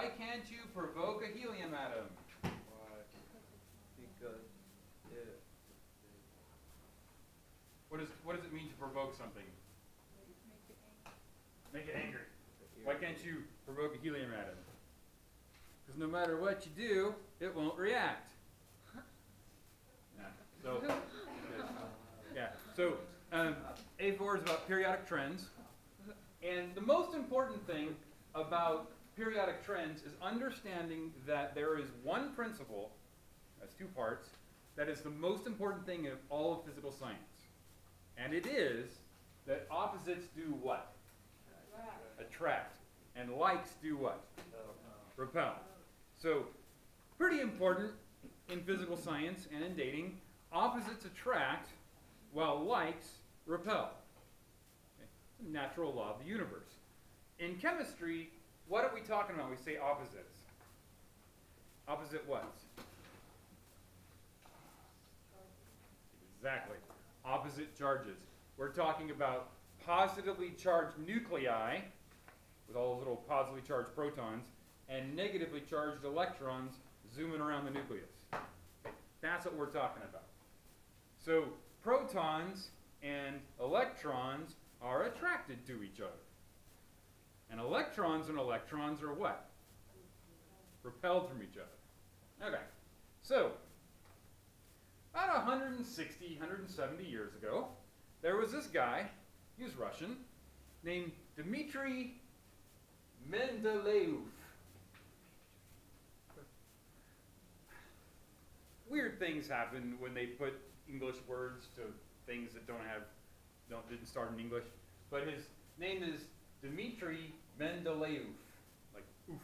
why can't you provoke a helium atom? Why? Because it. What does it mean to provoke something? Make it angry. Why can't you provoke a helium atom? Because no matter what you do, it won't react. Yeah. So, yeah. So, A4 is about periodic trends. And the most important thing about periodic trends is understanding that there is one principle, that's two parts, that is the most important thing of all of physical science. And it is that opposites do what? Attract. And likes do what? Repel. So, pretty important in physical science and in dating. Opposites attract while likes repel. Okay. It's a natural law of the universe. In chemistry, what are we talking about when we say opposites? Opposite what? Exactly. Opposite charges. We're talking about positively charged nuclei with all those little positively charged protons and negatively charged electrons zooming around the nucleus. Okay. That's what we're talking about. So protons and electrons are attracted to each other. And electrons are what? Repelled from each other. Okay. So, about 160, 170 years ago, there was this guy, he was Russian, named Dmitry Mendeleev. Weird things happen when they put English words to things that didn't start in English. But his name is Dmitry Mendeleev, like oof.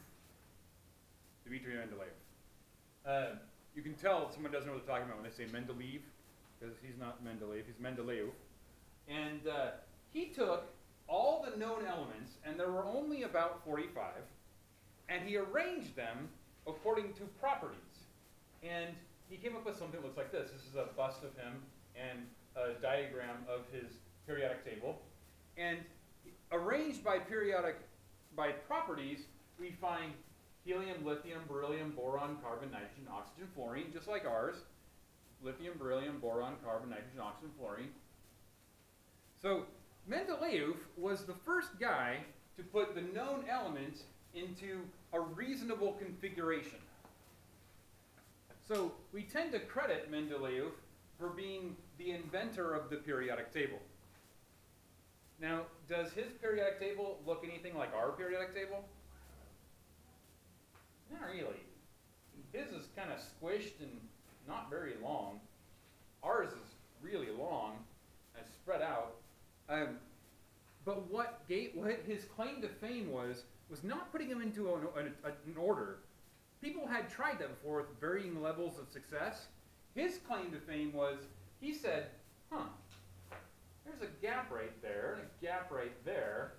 Dmitry Mendeleev. You can tell someone doesn't know what they're talking about when they say Mendeleev, because he's not Mendeleev, he's Mendeleev. And he took all the known elements, and there were only about 45, and he arranged them according to properties. And he came up with something that looks like this. This is a bust of him and a diagram of his periodic table. And arranged by properties, we find helium, lithium, beryllium, boron, carbon, nitrogen, oxygen, fluorine, just like ours. Lithium, beryllium, boron, carbon, nitrogen, oxygen, fluorine. So Mendeleev was the first guy to put the known elements into a reasonable configuration. So we tend to credit Mendeleev for being the inventor of the periodic table. Now, does his periodic table look anything like our periodic table? Not really. His is kind of squished and not very long. Ours is really long and spread out. But what his claim to fame was not putting them into an order. People had tried that before with varying levels of success. His claim to fame was, he said, there's a gap right there and a gap right there.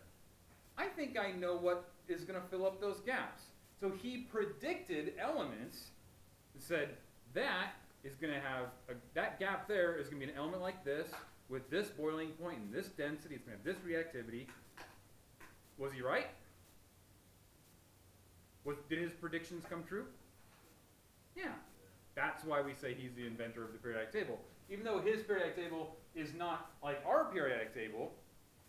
I think I know what is going to fill up those gaps. So he predicted elements and said, that is going to have, that gap there is going to be an element like this, with this boiling point and this density, it's going to have this reactivity. Was he right? Did his predictions come true? Yeah. That's why we say he's the inventor of the periodic table. Even though his periodic table is not like our periodic table,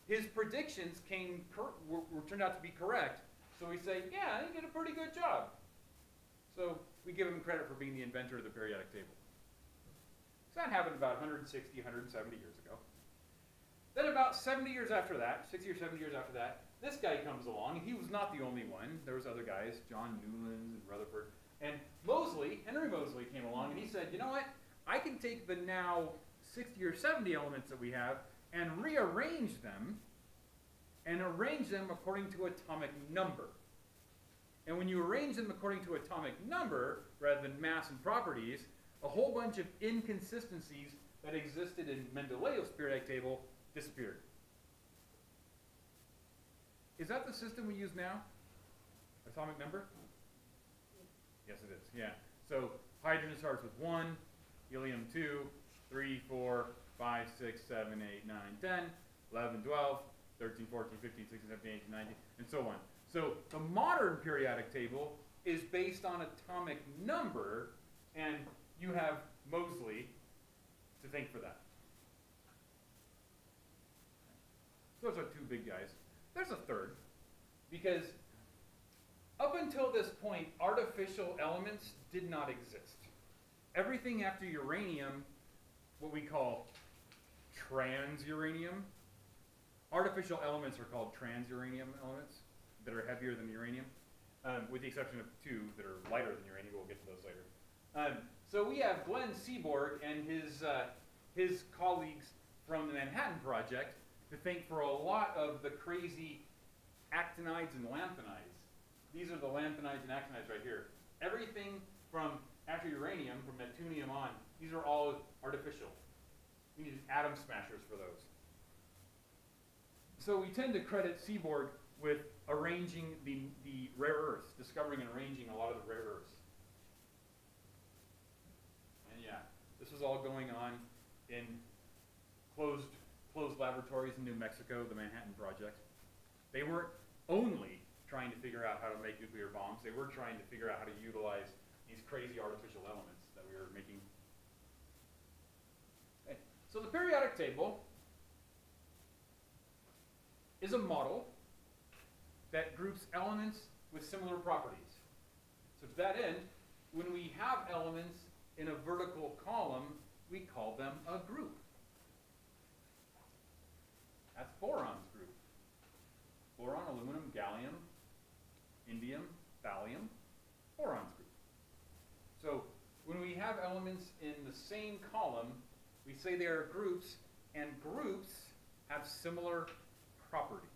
his predictions turned out to be correct. So we say, yeah, he did a pretty good job. So we give him credit for being the inventor of the periodic table. So that happened about 160, 170 years ago. Then about 70 years after that, 60 or 70 years after that, this guy comes along, and he was not the only one. There was other guys, John Newlands and Rutherford. And Henry Moseley came along, and he said, you know what? I can take the now 60 or 70 elements that we have and rearrange them and arrange them according to atomic number. And when you arrange them according to atomic number, rather than mass and properties, a whole bunch of inconsistencies that existed in Mendeleev's periodic table disappeared. Is that the system we use now? Atomic number? Yes, it is. Yeah. So hydrogen starts with 1, helium 2, 3, 4, 5, 6, 7, 8, 9, 10, 11, 12, 13, 14, 15, 16, 17, 18, 19, and so on. So the modern periodic table is based on atomic number, and you have Moseley to thank for that. Those are two big guys. There's a third, because up until this point, artificial elements did not exist. Everything after uranium, what we call transuranium, artificial elements are called transuranium elements that are heavier than uranium, with the exception of two that are lighter than uranium. We'll get to those later. So we have Glenn Seaborg and his colleagues from the Manhattan Project to thank for a lot of the crazy actinides and lanthanides. These are the lanthanides and actinides right here. Everything from after uranium, from neptunium on, these are all artificial. We need atom smashers for those. So we tend to credit Seaborg with arranging the rare earths, discovering and arranging a lot of the rare earths. And yeah, this was all going on in closed laboratories in New Mexico, the Manhattan Project. They weren't only trying to figure out how to make nuclear bombs. They were trying to figure out how to utilize these crazy artificial elements that we were making. Okay. So the periodic table is a model that groups elements with similar properties. So to that end, when we have elements in a vertical column, we call them a group. That's boron's group. Boron, aluminum, gallium, indium, thallium, boron's group. So when we have elements in the same column, we say they are groups, and groups have similar properties.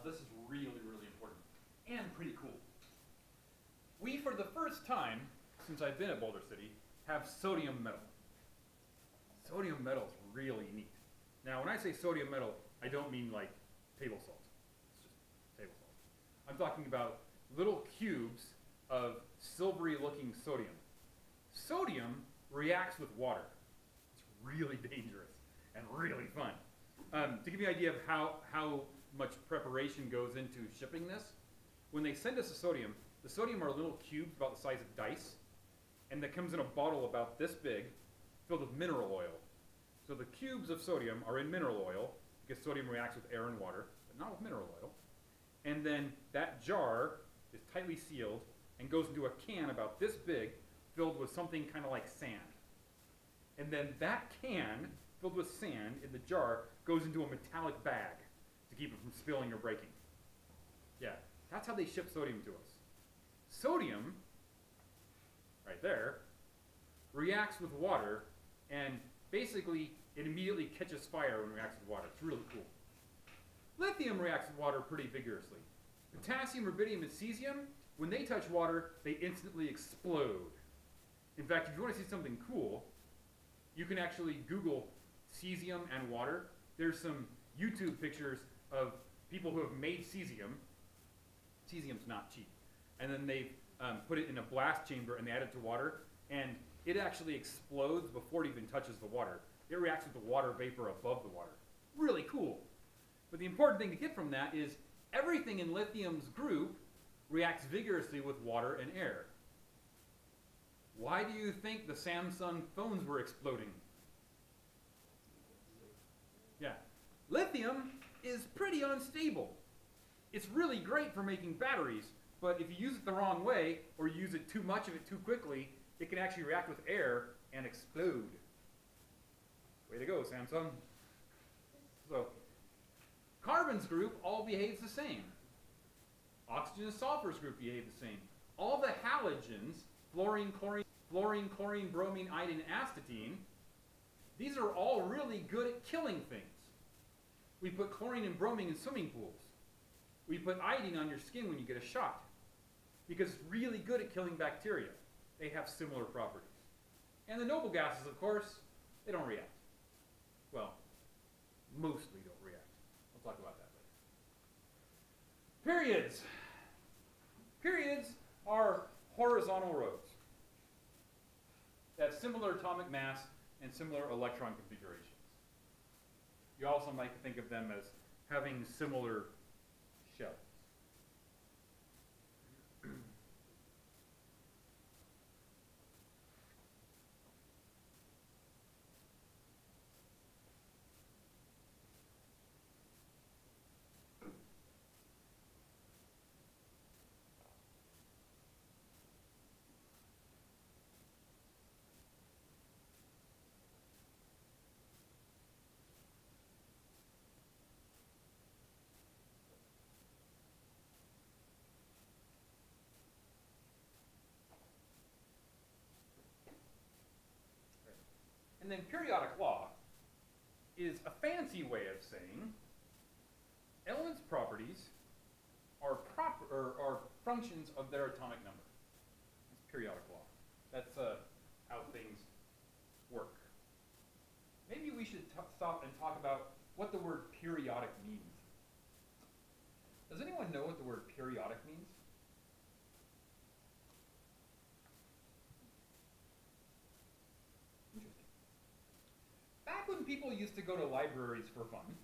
This is really, really important and pretty cool. We, for the first time, since I've been at Boulder City, have sodium metal. Sodium metal is really neat. Now, when I say sodium metal, I don't mean like table salt. It's just table salt. I'm talking about little cubes of silvery-looking sodium. Sodium reacts with water. It's really dangerous and really fun. To give you an idea of how much preparation goes into shipping this, when they send us the sodium are little cubes about the size of dice, and that comes in a bottle about this big, filled with mineral oil. So the cubes of sodium are in mineral oil, because sodium reacts with air and water, but not with mineral oil. And then that jar is tightly sealed and goes into a can about this big, filled with something kind of like sand. And then that can, filled with sand in the jar, goes into a metallic bag to keep it from spilling or breaking. Yeah, that's how they ship sodium to us. Sodium, right there, reacts with water, and basically it immediately catches fire when it reacts with water. It's really cool. Lithium reacts with water pretty vigorously. Potassium, rubidium, and cesium, when they touch water, they instantly explode. In fact, if you want to see something cool, you can actually Google cesium and water. There's some YouTube pictures of people who have made cesium. Cesium's not cheap. And then they've put it in a blast chamber and they add it to water, and it actually explodes before it even touches the water. It reacts with the water vapor above the water. Really cool. But the important thing to get from that is everything in lithium's group reacts vigorously with water and air. Why do you think the Samsung phones were exploding? Yeah. Lithium is pretty unstable. It's really great for making batteries, but if you use it the wrong way, or use it too much of it too quickly, it can actually react with air and explode. Way to go, Samsung. So, carbon's group all behaves the same. Oxygen and sulfur's group behave the same. All the halogens, fluorine, chlorine, bromine, iodine, and astatine, these are all really good at killing things. We put chlorine and bromine in swimming pools. We put iodine on your skin when you get a shot because it's really good at killing bacteria. They have similar properties. And the noble gases, of course, they don't react. Well, mostly don't react. We'll talk about that later. Periods. Periods are horizontal rows that have similar atomic mass and similar electron configurations. You also might think of them as having similar shells. And then periodic law is a fancy way of saying elements' properties are functions of their atomic number. It's periodic law. That's how things work. Maybe we should stop and talk about what the word periodic means. Does anyone know what the word periodic means? Back when people used to go to libraries for fun,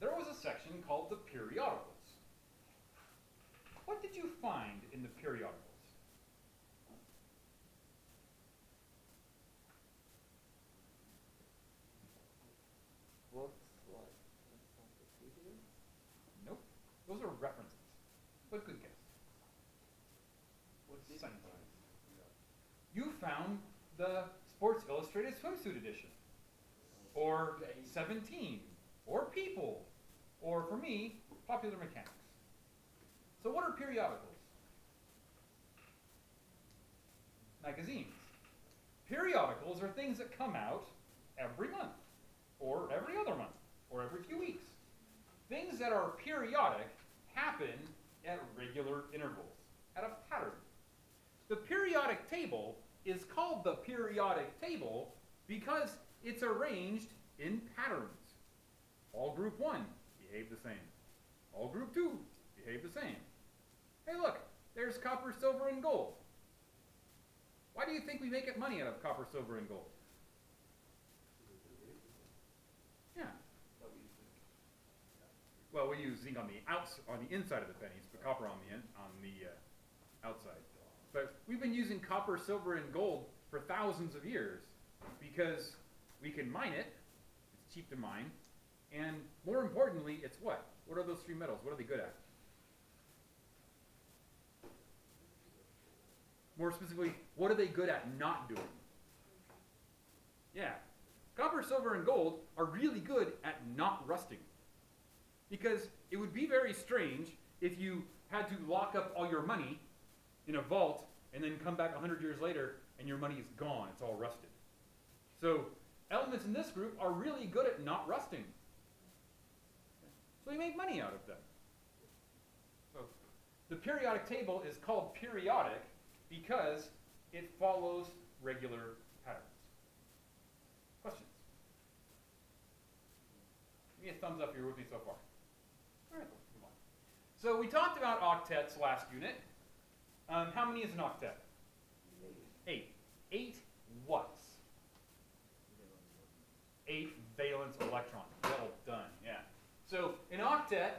there was a section called the periodicals. What did you find in the periodicals? Books like encyclopedias? Nope. Those are references. But good guess. What did Science. you find? You found the Sports Illustrated Swimsuit Edition, or 17, or People, or for me, Popular Mechanics. So what are periodicals? Magazines. Periodicals are things that come out every month, or every other month, or every few weeks. Things that are periodic happen at regular intervals, at a pattern. The periodic table is called the periodic table because it's arranged in patterns. All group 1 behave the same. All group 2 behave the same. Hey look, there's copper, silver, and gold. Why do you think we make money out of copper, silver, and gold? Yeah. Well, we use zinc on the inside of the pennies, but copper on the outside. But we've been using copper, silver, and gold for thousands of years because we can mine it. It's cheap to mine. And more importantly, it's what? What are those three metals? What are they good at? More specifically, what are they good at not doing? Yeah. Copper, silver, and gold are really good at not rusting. Because it would be very strange if you had to lock up all your money in a vault and then come back 100 years later and your money is gone. It's all rusted. So elements in this group are really good at not rusting. So we make money out of them. So the periodic table is called periodic because it follows regular patterns. Questions? Give me a thumbs up if you're with me so far. All right, move on. So we talked about octets last unit. How many is an octet? 8. 8 whats? 8 valence electrons. Well done, yeah. So an octet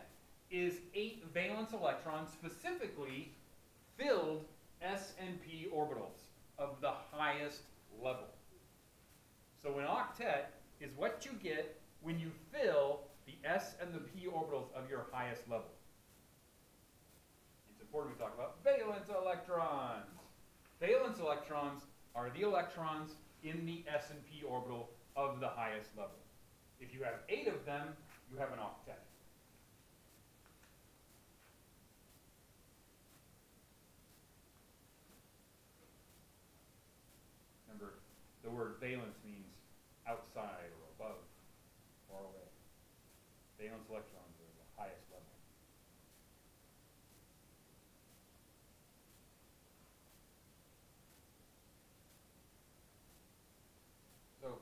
is 8 valence electrons, specifically filled s and p orbitals of the highest level. So an octet is what you get when you fill the s and the p orbitals of your highest level. It's important we talk about valence electrons. Valence electrons are the electrons in the s and p orbital of the highest level. If you have 8 of them, you have an octet. Remember, the word valence means outside or above, far away. Valence electrons are the highest level. So,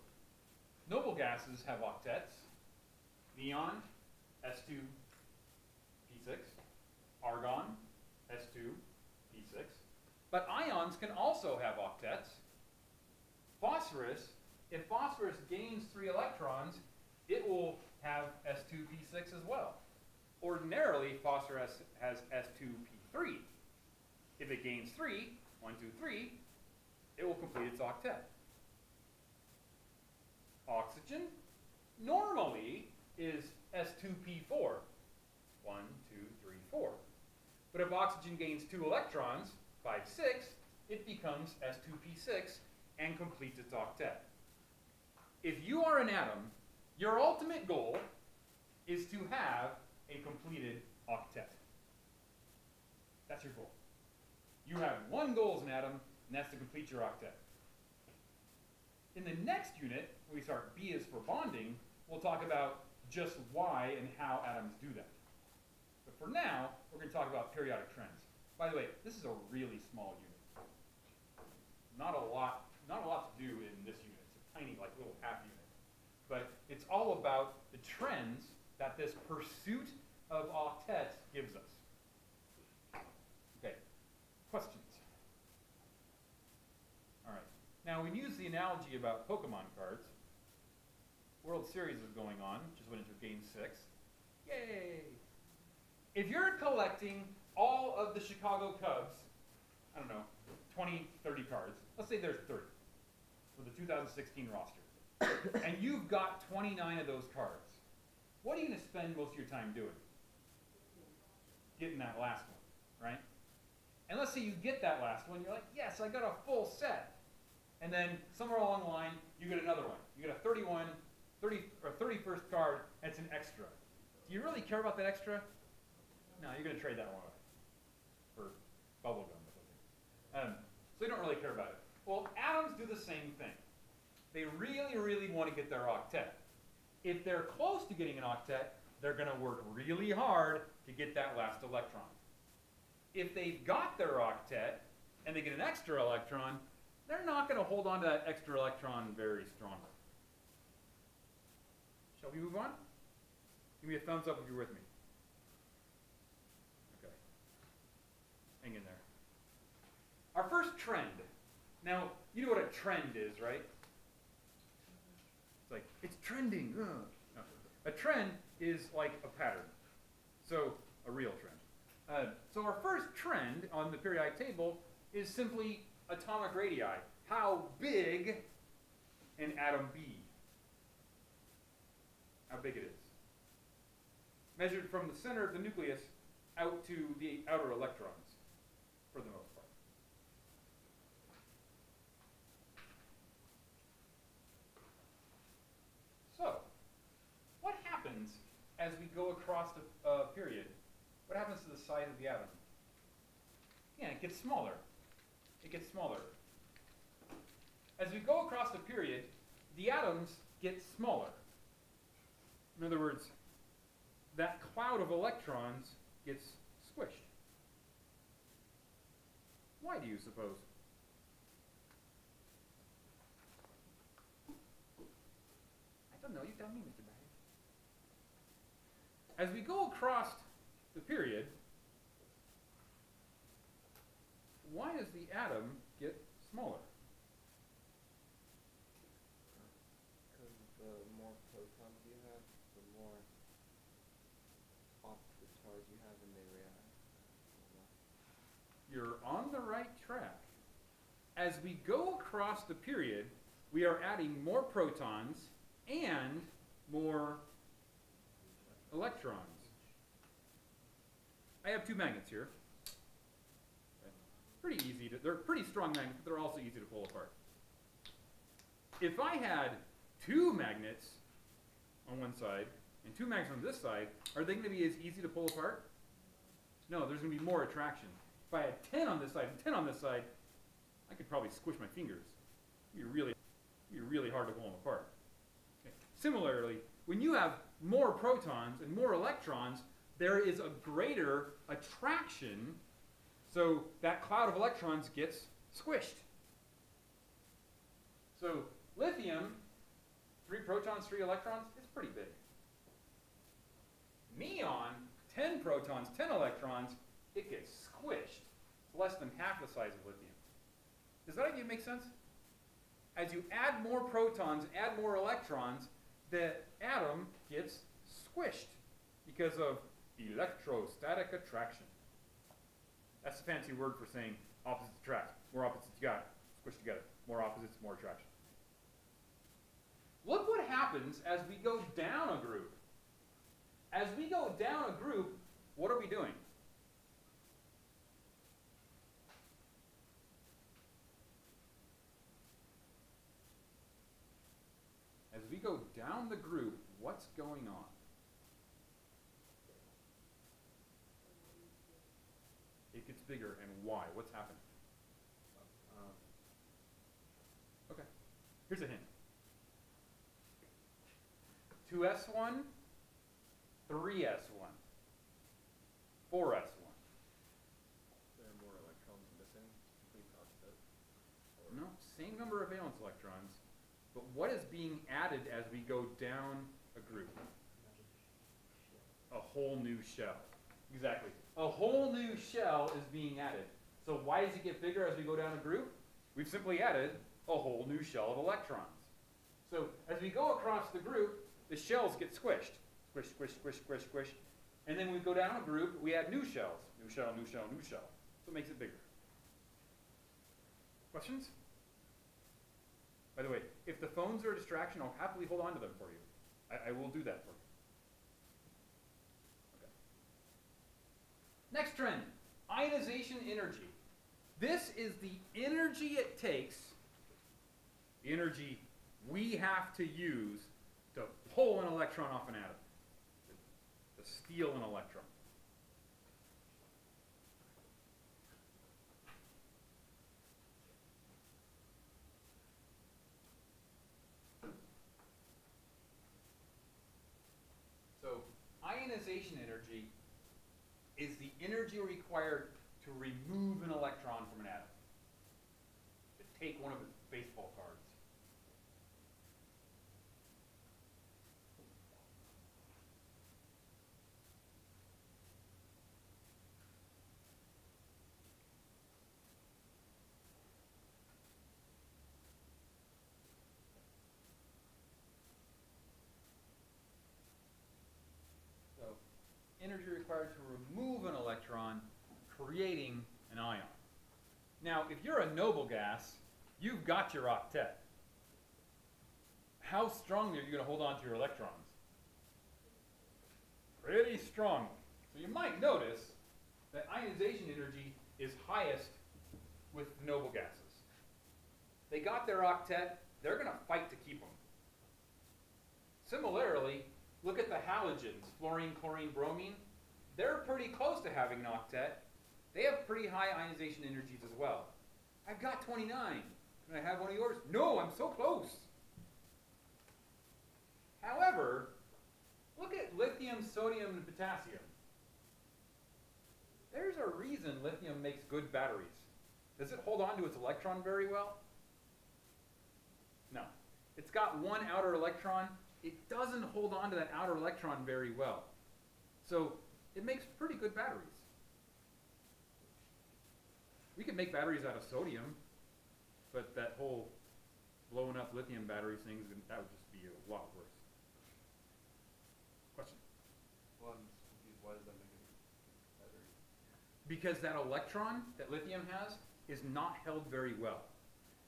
noble gases have octets. Neon, S2P6. Argon, S2P6. But ions can also have octets. Phosphorus, if phosphorus gains 3 electrons, it will have S2P6 as well. Ordinarily, phosphorus has S2P3. If it gains 3, 1, 2, 3, it will complete its octet. Oxygen normally is S2P4. 1, 2, 3, 4. But if oxygen gains 2 electrons, 5, 6, it becomes S2P6 and completes its octet. If you are an atom, your ultimate goal is to have a completed octet. That's your goal. You have one goal as an atom, and that's to complete your octet. In the next unit, when we start B is for bonding, we'll talk about just why and how atoms do that. But for now, we're going to talk about periodic trends. By the way, this is a really small unit. Not a lot to do in this unit. It's a tiny, like, little half unit. But it's all about the trends that this pursuit of octets gives us. Okay, questions? All right. Now, we use the analogy about Pokemon cards. World Series is going on, just went into Game 6. Yay! If you're collecting all of the Chicago Cubs, I don't know, 20, 30 cards, let's say there's 30 for the 2016 roster, and you've got 29 of those cards, what are you going to spend most of your time doing? Getting that last one, right? And let's say you get that last one, you're like, yes, I got a full set. And then somewhere along the line, you get another one. You get a 31st card, and it's an extra. Do you really care about that extra? No, you're going to trade that one away for bubble gum or something. So you don't really care about it. Well, atoms do the same thing. They really, really want to get their octet. If they're close to getting an octet, they're going to work really hard to get that last electron. If they've got their octet and they get an extra electron, they're not going to hold on to that extra electron very strongly. Shall we move on? Give me a thumbs up if you're with me. Okay. Hang in there. Our first trend. Now, you know what a trend is, right? It's like, it's trending. No. A trend is like a pattern. So, a real trend. So our first trend on the periodic table is simply atomic radii. How big an atom be? How big it is. Measured from the center of the nucleus out to the outer electrons, for the most part. So, what happens as we go across the period? What happens to the size of the atom? Yeah, it gets smaller. It gets smaller. As we go across the period, the atoms get smaller. In other words, that cloud of electrons gets squished. Why do you suppose? I don't know. You tell me, Mr. Barry. As we go across the period, why does the atom get smaller? Because the more protons you have, the more octets you have, and they react. You're on the right track. As we go across the period, we are adding more protons and more electrons. I have two magnets here. Pretty easy to, they're pretty strong magnets, but they're also easy to pull apart. If I had two magnets on one side and two magnets on this side, are they going to be as easy to pull apart? No, there's going to be more attraction. If I had 10 on this side and 10 on this side, I could probably squish my fingers. It'd be really hard to pull them apart. Okay. Similarly, when you have more protons and more electrons, there is a greater attraction, so that cloud of electrons gets squished. So lithium, 3 protons, 3 electrons, it's pretty big. Neon, 10 protons, 10 electrons, it gets squished. It's less than half the size of lithium. Does that idea make sense? As you add more protons, add more electrons, the atom gets squished because of electrostatic attraction. That's a fancy word for saying opposites attract. More opposites you got, squished together. More opposites, more attraction. Look what happens as we go down a group. As we go down a group, what are we doing? As we go down the group, what's going on? It gets bigger, and why? What's happening? Okay, here's a hint. 2s1, 3s1, 4s1. There are more electrons missing between octet. No, same number of valence electrons, but what is being added as we go down a group? A whole new shell. Exactly. A whole new shell is being added. So why does it get bigger as we go down a group? We've simply added a whole new shell of electrons. So as we go across the group, the shells get squished. Squish, squish, squish, squish, squish. And then we go down a group, we add new shells. New shell, new shell, new shell. So it makes it bigger. Questions? By the way, if the phones are a distraction, I'll happily hold on to them for you. I will do that for you. Okay. Next trend, ionization energy. This is the energy it takes, the energy we have to use to pull an electron off an atom, to steal an electron. So ionization energy is the energy required to remove an electron from an atom, to take one of its baseball cards. Energy required to remove an electron, creating an ion. Now, if you're a noble gas, you've got your octet. How strongly are you going to hold on to your electrons? Pretty strongly. So you might notice that ionization energy is highest with noble gases. They got their octet, they're going to fight to keep them. Similarly, look at the halogens, fluorine, chlorine, bromine. They're pretty close to having an octet. They have pretty high ionization energies as well. I've got 29. Can I have one of yours? No, I'm so close. However, look at lithium, sodium, and potassium. There's a reason lithium makes good batteries. Does it hold on to its electron very well? No. It's got one outer electron. It doesn't hold on to that outer electron very well. So it makes pretty good batteries. We could make batteries out of sodium, but that whole blowing up lithium batteries thing, that would just be a lot worse. Question? Well, I'm just confused. Why does that make a battery? Because that electron that lithium has is not held very well,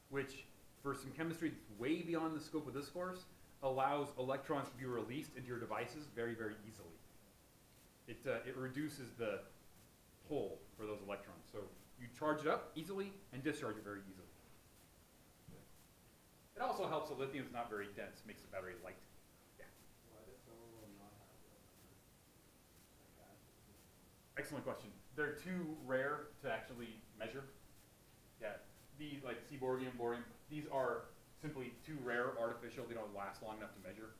which for some chemistry that's way beyond the scope of this course, allows electrons to be released into your devices very, very easily. It reduces the pull for those electrons. So you charge it up easily and discharge it very easily. It also helps that lithium is not very dense, makes the battery light. Yeah. Why does some of them not have Excellent question. They're too rare to actually measure. Yeah. The like seaborgium, borium, these are simply too rare, artificial. They don't last long enough to measure.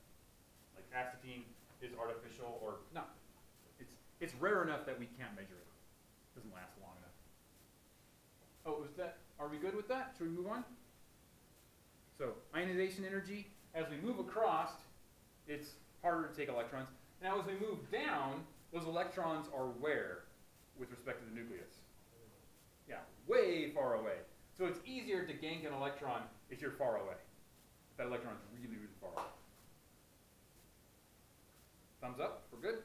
Like astatine is artificial or not. It's rare enough that we can't measure it. It doesn't last long enough. Oh, was that? Are we good with that? Should we move on? So ionization energy, as we move across, it's harder to take electrons. Now as we move down, those electrons are where with respect to the nucleus? Yeah, way far away. So it's easier to gank an electron if you're far away. If that electron is really, really far away. Thumbs up, we're good?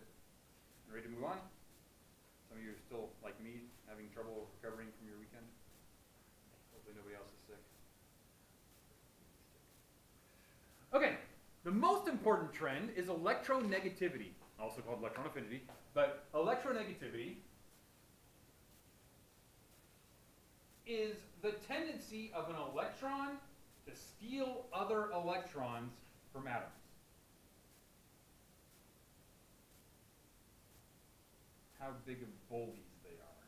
Ready to move on? Some of you are still, like me, having trouble recovering from your weekend. Hopefully nobody else is sick. Okay, the most important trend is electronegativity, also called electron affinity. But electronegativity is the tendency of an electron to steal other electrons from atoms. How big of bullies they are.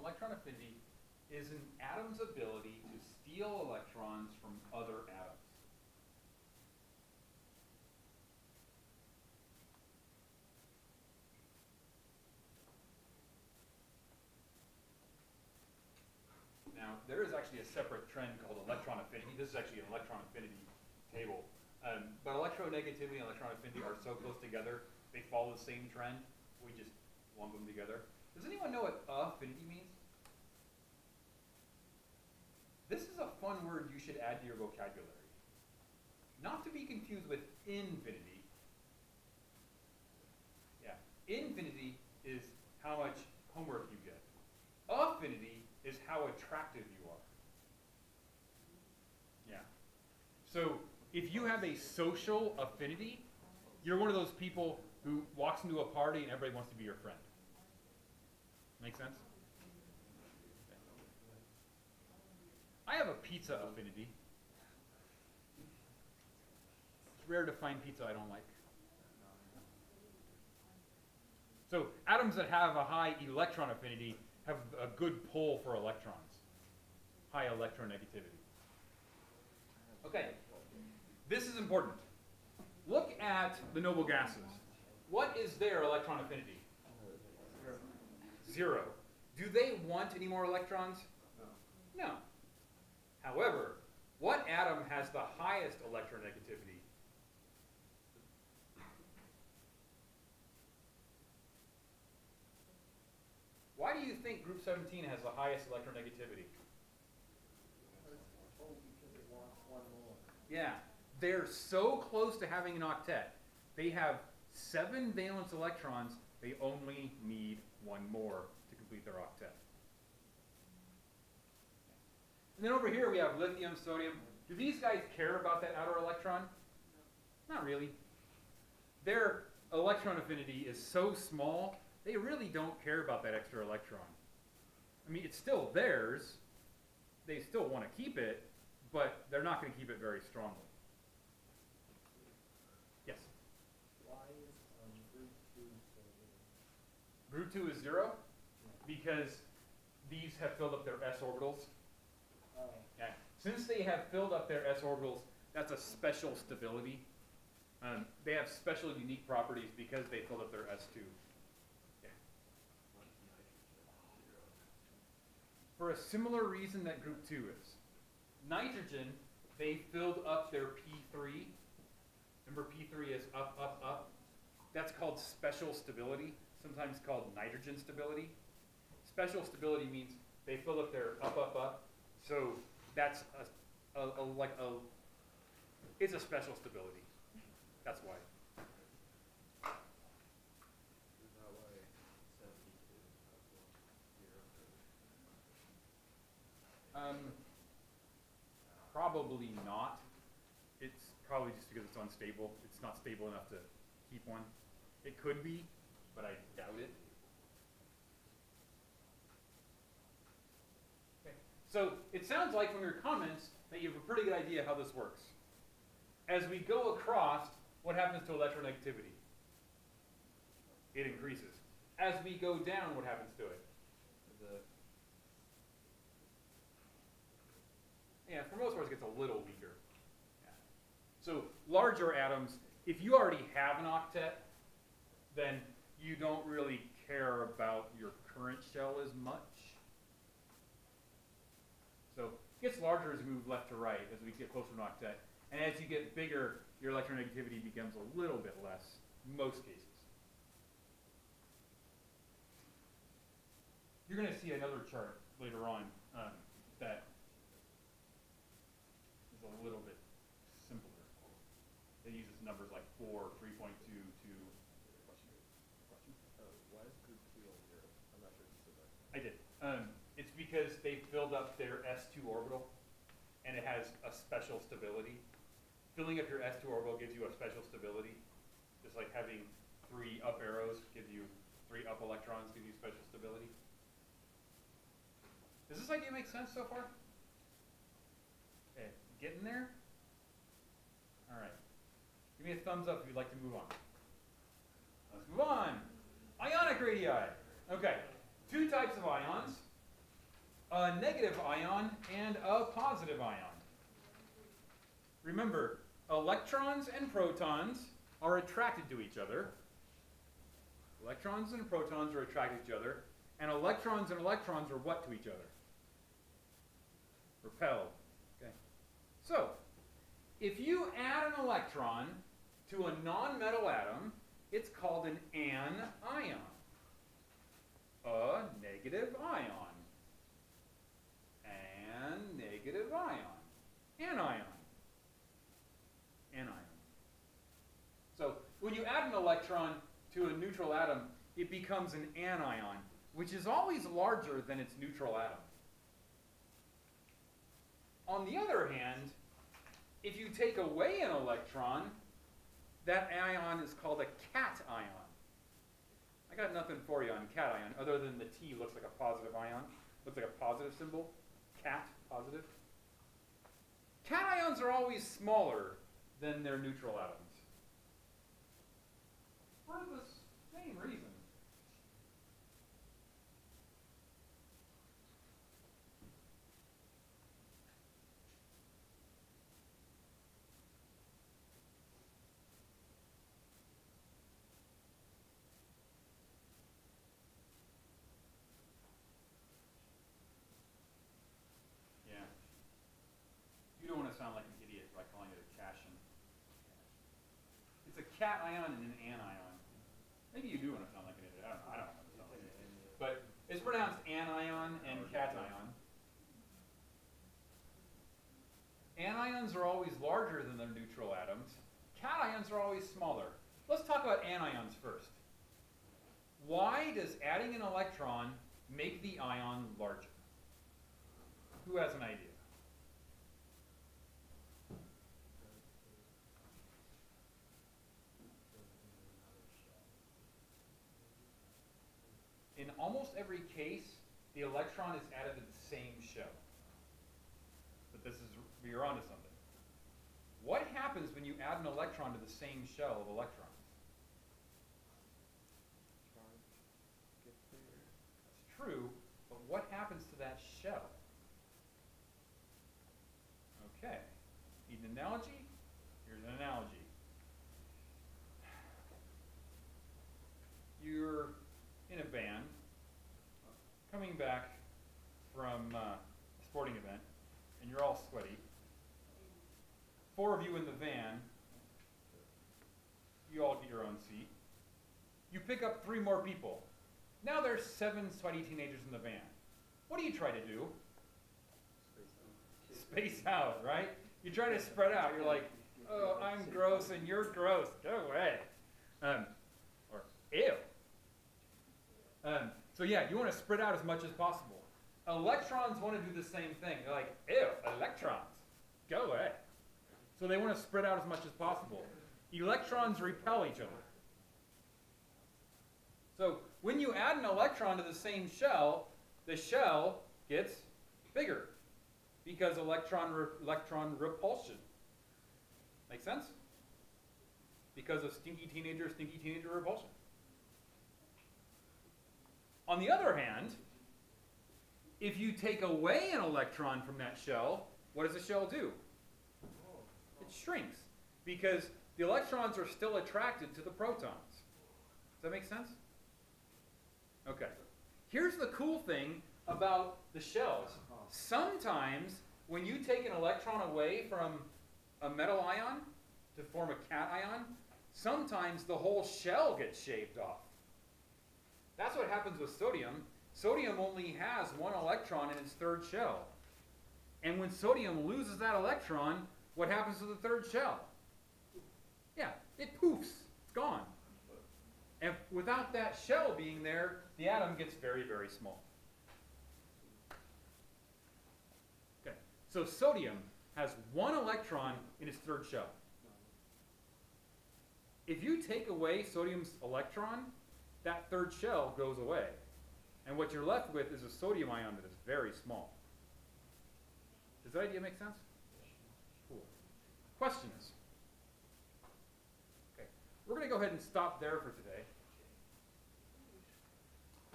Electron affinity is an atom's ability to steal electrons from other atoms. Now, there is actually a separate trend called electron affinity. This is actually an electron affinity table. But electronegativity and electron affinity are so close together, they follow the same trend. We just lump them together. Does anyone know what affinity means? This is a fun word you should add to your vocabulary. Not to be confused with infinity. Yeah, infinity is how much homework you get. Affinity is how attractive you are. Yeah. So if you have a social affinity, you're one of those people who walks into a party and everybody wants to be your friend. Make sense? I have a pizza affinity. It's rare to find pizza I don't like. So atoms that have a high electron affinity have a good pull for electrons. High electronegativity. Okay, this is important. Look at the noble gases. What is their electron affinity? 0. Do they want any more electrons? No. However, what atom has the highest electronegativity? Why do you think group 17 has the highest electronegativity? Yeah, they're so close to having an octet. They have 7 valence electrons. They only need 1 more to complete their octet. And then over here we have lithium, sodium. Do these guys care about that outer electron? Not really. Their electron affinity is so small, they really don't care about that extra electron. I mean, it's still theirs. They still want to keep it, but they're not going to keep it very strongly. Yes? Why is group 2 so low? Group 2 is 0 because these have filled up their s orbitals. Oh. Yeah. Since they have filled up their s orbitals, that's a special stability. They have special unique properties because they filled up their s2. Yeah. For a similar reason that group 2 is. Nitrogen, they filled up their P3. Remember P3 is up, up, up. That's called special stability, sometimes called nitrogen stability. Special stability means they filled up their up, up, up. So that's it's a special stability. That's why. Is that why 72 has 0? Probably not. It's probably just because it's unstable. It's not stable enough to keep one. It could be, but I doubt it. Okay. So So it sounds like from your comments that you have a pretty good idea how this works. As we go across, what happens to electronegativity? It increases. As we go down, what happens to it? Yeah, for most parts, it gets a little weaker. Yeah. So larger atoms, if you already have an octet, then you don't really care about your current shell as much. So it gets larger as we move left to right, as we get closer to an octet. And as you get bigger, your electronegativity becomes a little bit less, in most cases. You're going to see another chart later on that is a little bit simpler. It uses numbers like 4, 3.2, 2. Question? Why is group 2 on here? I'm not sure if you said that. I did. It's because they filled up their S2 orbital, and it has a special stability. Filling up your S2 orbital gives you a special stability. Just like having 3 up arrows gives you 3 up electrons, gives you special stability. Does this idea make sense so far? Okay, getting there? All right. Give me a thumbs up if you'd like to move on. Let's move on. Ionic radii. Okay, 2 types of ions. A negative ion and a positive ion. Remember, electrons and protons are attracted to each other. Electrons and protons are attracted to each other. And electrons are what to each other? Repelled. Okay. So, if you add an electron to a non-metal atom, it's called an anion. A negative ion. And negative ion. Anion. Anion. So when you add an electron to a neutral atom, it becomes an anion, which is always larger than its neutral atom. On the other hand, if you take away an electron, that ion is called a cation. I got nothing for you on cation, other than the T looks like a positive ion. Looks like a positive symbol. Cat, positive. Cations are always smaller than their neutral atoms. For the same reason. You don't want to sound like an idiot by calling it a cation. It's a cation and an anion. Maybe you do want to sound like an idiot. I don't want to sound like an idiot. But it's pronounced anion and cation. Anions are always larger than their neutral atoms. Cations are always smaller. Let's talk about anions first. Why does adding an electron make the ion larger? Who has an idea? In almost every case, the electron is added to the same shell. But this is, you're onto something. What happens when you add an electron to the same shell of electrons? That's true, but what happens to that shell? Okay, need an analogy? Here's an analogy. You're in a van, coming back from a sporting event, and you're all sweaty. 4 of you in the van, you all get your own seat. You pick up 3 more people. Now there's 7 sweaty teenagers in the van. What do you try to do? Space out, right? You try to spread out. You're like, oh, I'm gross and you're gross. Go away. Or, ew. So yeah, you want to spread out as much as possible. Electrons want to do the same thing. They're like, ew, electrons, go away. So they want to spread out as much as possible. Electrons repel each other. So when you add an electron to the same shell, the shell gets bigger. Because electron repulsion. Make sense? Because of stinky teenager repulsion. On the other hand, if you take away an electron from that shell, what does the shell do? It shrinks. Because the electrons are still attracted to the protons. Does that make sense? Okay. Here's the cool thing about the shells. Sometimes when you take an electron away from a metal ion to form a cation, sometimes the whole shell gets shaved off. That's what happens with sodium. Sodium only has one electron in its third shell. And when sodium loses that electron, what happens to the third shell? Yeah, it poofs. It's gone. And without that shell being there, the atom gets very, very small. Okay, so sodium has one electron in its third shell. If you take away sodium's electron, that third shell goes away. And what you're left with is a sodium ion that is very small. Does that idea make sense? Cool. Questions? Okay, we're going to go ahead and stop there for today.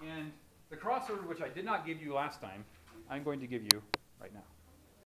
And the crossword, which I did not give you last time, I'm going to give you right now.